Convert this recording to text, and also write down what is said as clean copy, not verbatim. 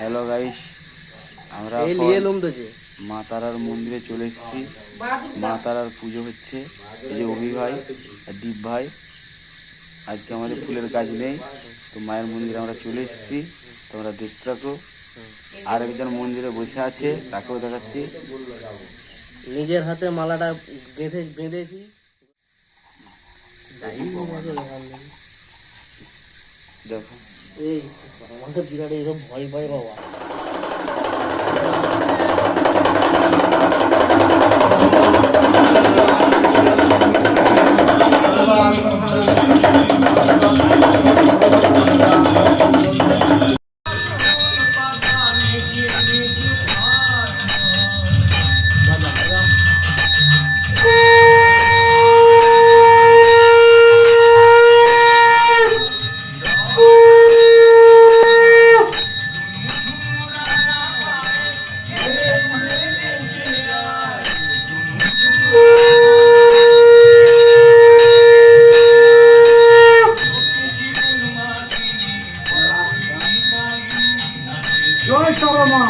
Hello guys, আমরা মা তারার মন্দিরে চলে এসেছি। মা তারার পুজো হচ্ছে। এই যে অভি ভাই আর দীপ ভাই, আজকে আমাদের ফুলের কাজ নেই, তো মায়ের মন্দিরে আমরা চলে এসেছি। তোমরা দেখতে থাকো। আর একজন মন্দিরে বসে আছে, তাকেও দেখাচ্ছি। নিজের হাতে মালাটা বেঁধেছি। দেখো, এই আমাকে বিরাট এরকম ভয় পায় বাবা। জয় সরমা।